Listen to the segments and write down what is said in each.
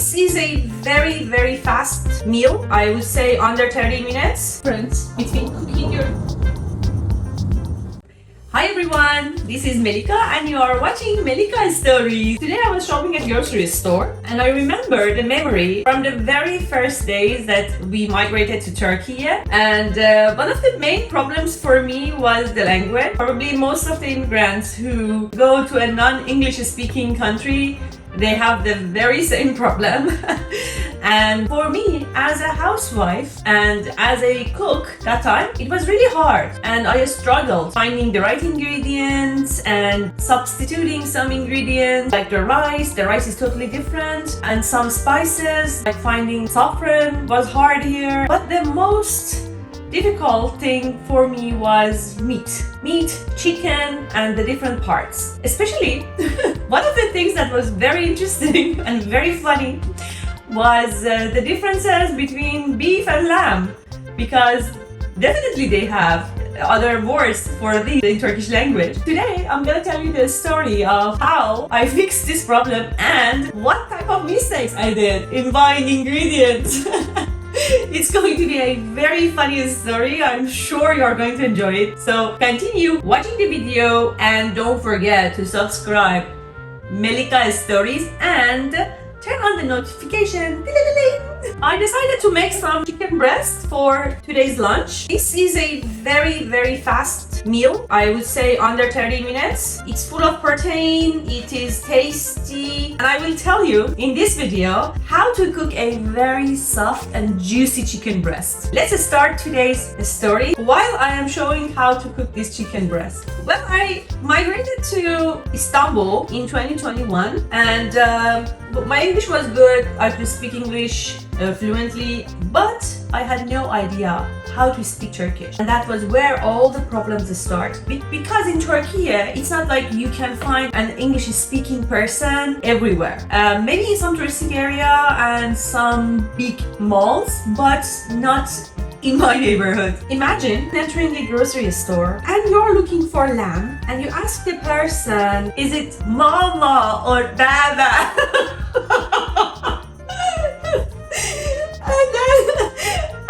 This is a very fast meal. I would say under 30 minutes. Difference between cooking your... Hi everyone, this is Melika and you are watching Melika Stories. Today I was shopping at grocery store and I remember the memory from the very first days that we migrated to Turkey. And one of the main problems for me was the language. Probably most of the immigrants who go to a non-English speaking country, they have the very same problem. And for me, as a housewife and as a cook that time, it was really hard. And I struggled finding the right ingredients and substituting some ingredients like the rice. The rice is totally different. And some spices, like finding saffron was hard here. But the most difficult thing for me was meat, chicken, and the different parts. Especially, one of the things that was very interesting and very funny was the differences between beef and lamb, because definitely they have other words for these in Turkish language. Today I'm gonna tell you the story of how I fixed this problem and what type of mistakes I did in buying ingredients. It's going to be a very funny story. I'm sure you're going to enjoy it. So continue watching the video and don't forget to subscribe Melika Stories and turn on the notification. I decided to make some chicken breast for today's lunch. This is a very fast meal. I would say under 30 minutes. It's full of protein, it is tasty, and I will tell you in this video how to cook a very soft and juicy chicken breast. Let's start today's story while I am showing how to cook this chicken breast. Well, I migrated to Istanbul in 2021 and my English was good. I could speak English fluently, but I had no idea how to speak Turkish. And that was where all the problems start. Because in Turkey, it's not like you can find an English-speaking person everywhere. Maybe in some touristic area and some big malls, but not in my neighborhood. Imagine entering a grocery store and you're looking for lamb and you ask the person, is it mama or baba?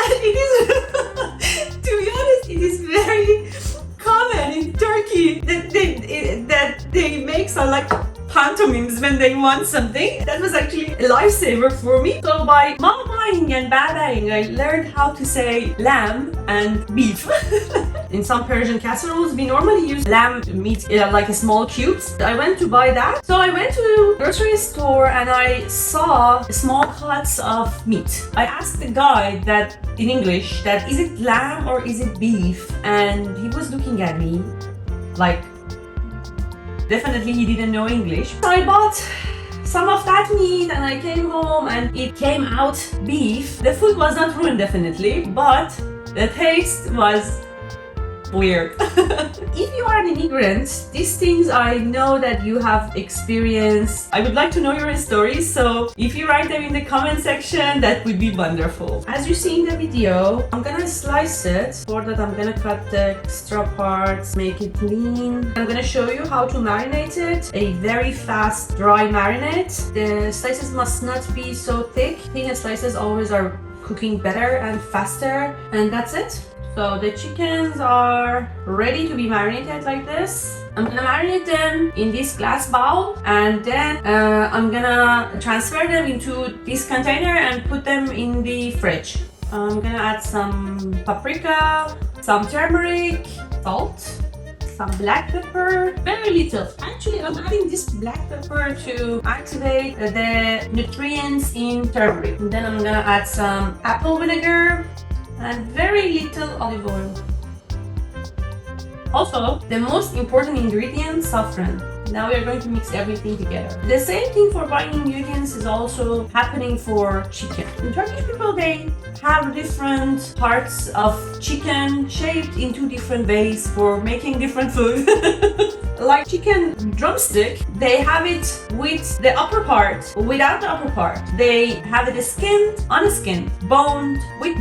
And it is, to be honest, it is very common in Turkey that they make some like pantomimes when they want something. That was actually a lifesaver for me. So by mamaing and babaing, I learned how to say lamb and beef. In some Persian casseroles, we normally use lamb meat like a small cubes. I went to buy that. So I went to the grocery store and I saw small cuts of meat. I asked the guy that in English that is it lamb or is it beef? And he was looking at me like, definitely he didn't know English. So I bought some of that meat and I came home and it came out beef. The food was not ruined definitely, but the taste was weird. If you are an immigrant, these things I know that you have experienced. I would like to know your stories, so if you write them in the comment section, that would be wonderful. As you see in the video, I'm gonna slice it. For that, I'm gonna cut the extra parts, make it lean. I'm gonna show you how to marinate it. A very fast, dry marinade. The slices must not be so thick. Thin slices always are cooking better and faster, and that's it. So the chickens are ready to be marinated like this. I'm gonna marinate them in this glass bowl and then I'm gonna transfer them into this container and put them in the fridge. I'm gonna add some paprika, some turmeric, salt, some black pepper, very little. Actually, I'm adding this black pepper to activate the nutrients in turmeric. And then I'm gonna add some apple vinegar and very little olive oil. Also, the most important ingredient, saffron. Now we are going to mix everything together. The same thing for buying ingredients is also happening for chicken. In Turkish people, they have different parts of chicken shaped in two different ways for making different food. like chicken drumstick, they have it with the upper part, without the upper part. They have it skinned, unskinned, boned, with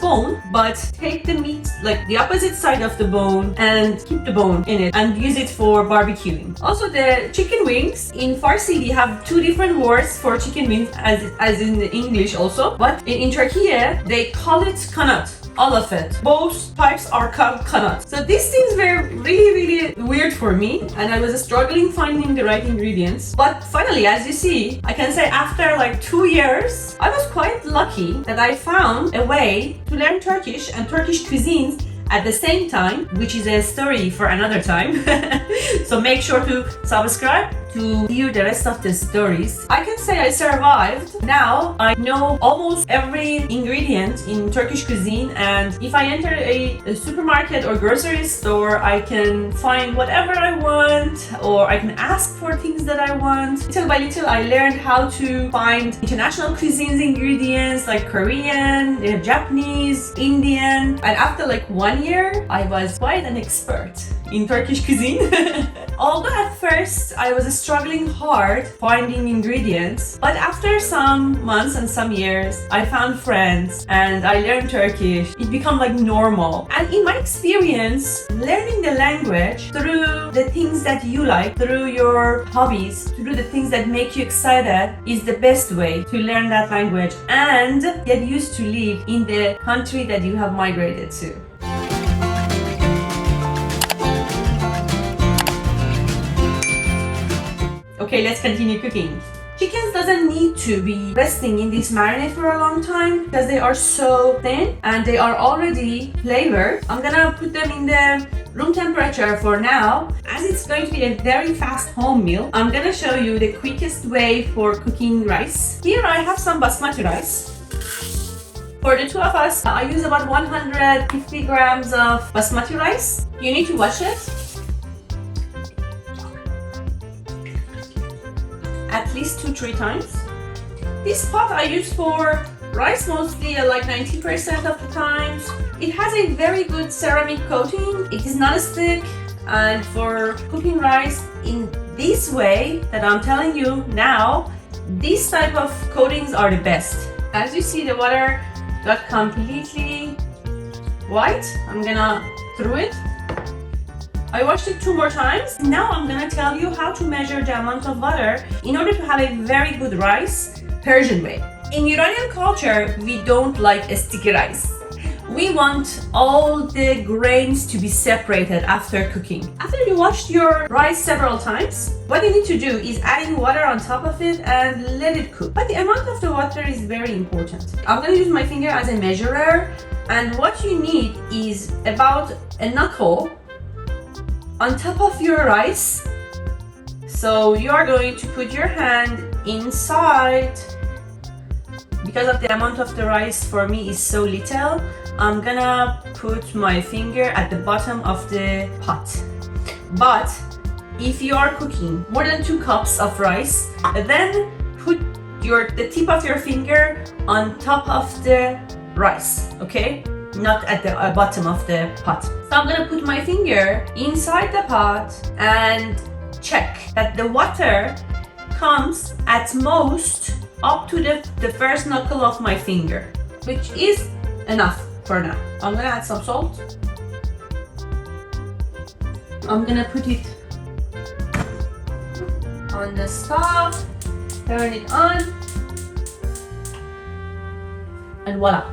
bone, but take the meat, like the opposite side of the bone, and keep the bone in it and use it for barbecuing. Also, the chicken wings, in Farsi we have two different words for chicken wings as in the English also, but in Turkey they call it kanat. All of it. Both types are called kanat. So these things were really weird for me, and I was struggling finding the right ingredients. But finally, as you see, I can say after like 2 years, I was quite lucky that I found a way to learn Turkish and Turkish cuisines at the same time, which is a story for another time. So make sure to subscribe to hear the rest of the stories. I can say I survived. Now I know almost every ingredient in Turkish cuisine, and if I enter a supermarket or grocery store, I can find whatever I want, or I can ask for things that I want. Little by little, I learned how to find international cuisines ingredients like Korean, Japanese, Indian, and after like 1 year, I was quite an expert in Turkish cuisine. Although at first I was struggling hard finding ingredients, but after some months and some years, I found friends and I learned Turkish. It became like normal. And in my experience, learning the language through the things that you like, through your hobbies, through the things that make you excited is the best way to learn that language and get used to live in the country that you have migrated to. Okay, let's continue cooking. Chickens doesn't need to be resting in this marinade for a long time because they are so thin and they are already flavored. I'm gonna put them in the room temperature for now. As it's going to be a very fast home meal, I'm gonna show you the quickest way for cooking rice. Here I have some basmati rice. For the two of us, I use about 150 grams of basmati rice. You need to wash it at least 2-3 times. This pot I use for rice mostly like 90% of the times. It has a very good ceramic coating. It is non-stick, and for cooking rice in this way that I'm telling you now, these type of coatings are the best. As you see, the water got completely white. I'm gonna throw it. I washed it 2 more times. Now I'm gonna tell you how to measure the amount of water in order to have a very good rice, Persian way. In Iranian culture, we don't like a sticky rice. We want all the grains to be separated after cooking. After you washed your rice several times, what you need to do is adding water on top of it and let it cook. But the amount of the water is very important. I'm gonna use my finger as a measurer, and what you need is about a knuckle on top of your rice. So you are going to put your hand inside. Because of the amount of the rice for me is so little, I'm gonna put my finger at the bottom of the pot. But if you are cooking more than 2 cups of rice, then put the tip of your finger on top of the rice, okay? Not at the bottom of the pot. So I'm gonna put my finger inside the pot and check that the water comes at most up to the first knuckle of my finger, which is enough for now. I'm gonna add some salt. I'm gonna put it on the stove, turn it on, and voila.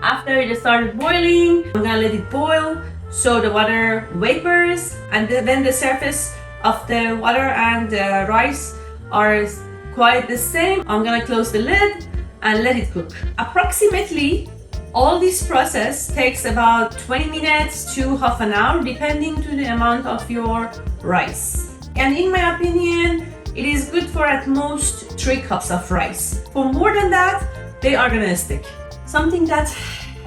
After it started boiling, I'm gonna let it boil so the water vapors, and then the surface of the water and the rice are quite the same. I'm gonna close the lid and let it cook. Approximately, all this process takes about 20 minutes to half an hour, depending to the amount of your rice. And in my opinion, it is good for at most 3 cups of rice. For more than that, they are gonna stick. Something that,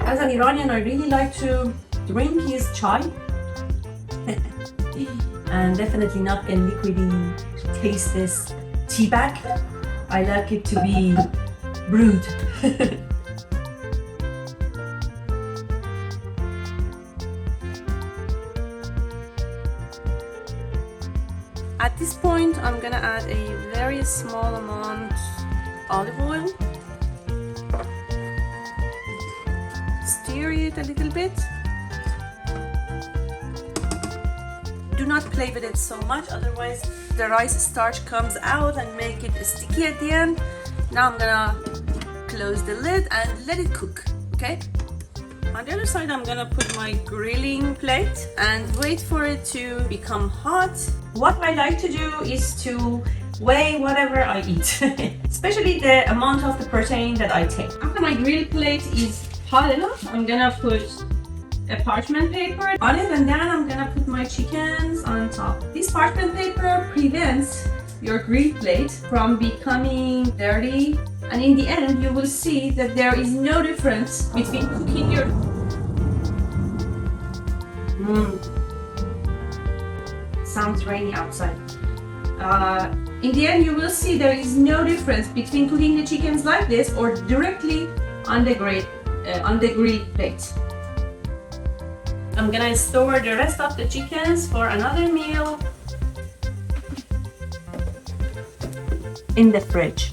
as an Iranian, I really like to drink is chai. And definitely not a liquidy, tasteless tea bag. I like it to be brewed. I'm gonna add a very small amount olive oil. Stir it a little bit. Do not play with it so much, otherwise the rice starch comes out and make it sticky at the end. Now I'm gonna close the lid and let it cook, okay? On the other side, I'm gonna put my grilling plate and wait for it to become hot. What I like to do is to weigh whatever I eat, especially the amount of the protein that I take. After my grill plate is hot enough, I'm gonna put a parchment paper on it, and then I'm gonna put my chickens on top. This parchment paper prevents your grill plate from becoming dirty, and in the end you will see that there is no difference between cooking your sounds rainy outside. In the end you will see there is no difference between cooking the chickens like this or directly on the grill plate. I'm gonna store the rest of the chickens for another meal in the fridge.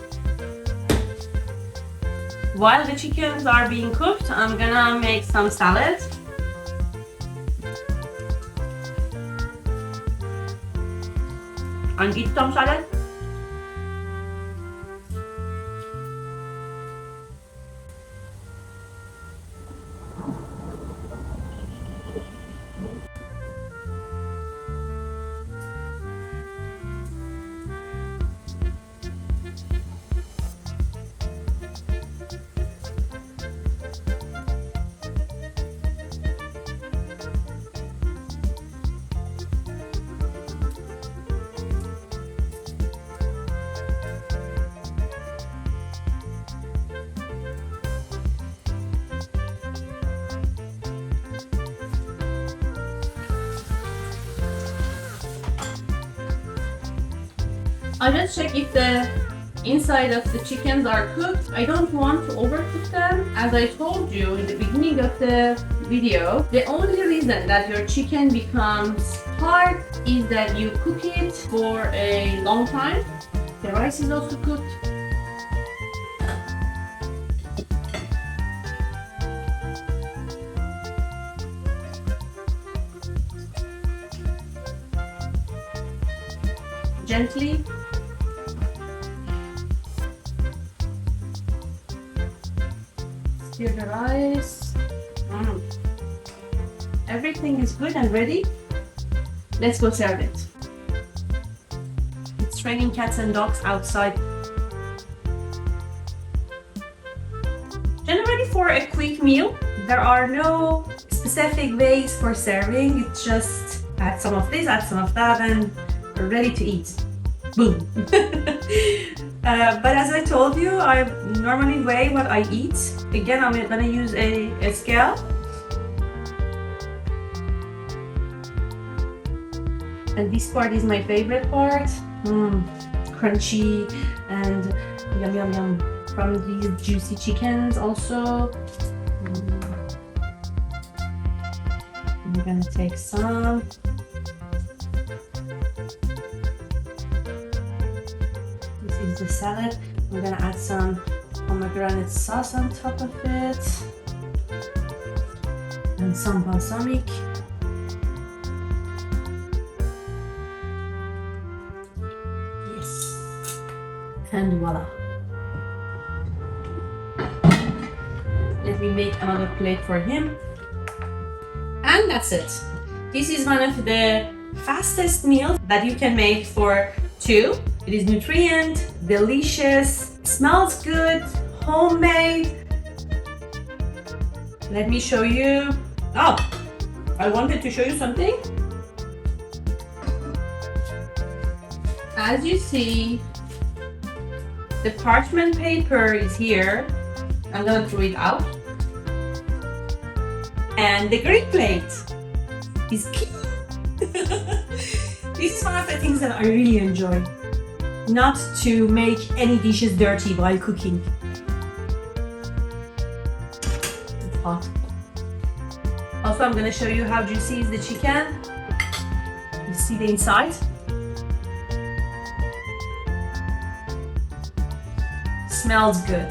While the chickens are being cooked, I'm gonna make some salad. And eat some salad. I just check if the inside of the chickens are cooked. I don't want to overcook them. As I told you in the beginning of the video, the only reason that your chicken becomes hard is that you cook it for a long time. The rice is also cooked. Gently. Stir the rice. Everything is good and ready. Let's go serve it. It's raining cats and dogs outside. Generally for a quick meal, there are no specific ways for serving. It's just add some of this, add some of that, and ready to eat. Boom. But as I told you, I normally weigh what I eat. Again, I'm gonna use a scale. And this part is my favorite part. Crunchy and yum yum yum from these juicy chickens also. I'm gonna take some. The salad. I'm gonna add some pomegranate sauce on top of it and some balsamic. Yes, and voila. Let me make another plate for him, and that's it. This is one of the fastest meals that you can make for two. It is nutrient, delicious, smells good, homemade. Let me show you. Oh, I wanted to show you something. As you see, the parchment paper is here. I'm gonna throw it out. And the grill plate is clean. This is one of the things that I really enjoy. Not to make any dishes dirty while cooking. It's hot. Also, I'm going to show you how juicy is the chicken. You see the inside. Smells good.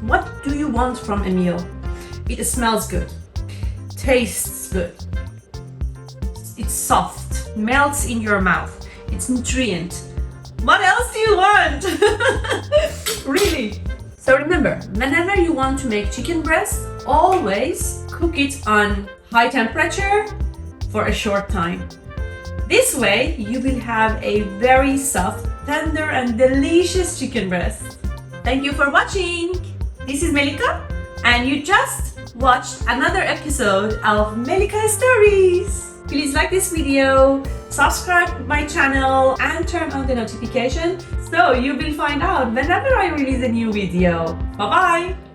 What do you want from a meal? It smells good, tastes good, it's soft, melts in your mouth, it's nutrient. What else do you want? Really? So remember, whenever you want to make chicken breast, always cook it on high temperature for a short time. This way, you will have a very soft, tender and delicious chicken breast. Thank you for watching. This is Melika, and you just watched another episode of Melika Stories. Please like this video, subscribe to my channel, and turn on the notification so you will find out whenever I release a new video. Bye bye!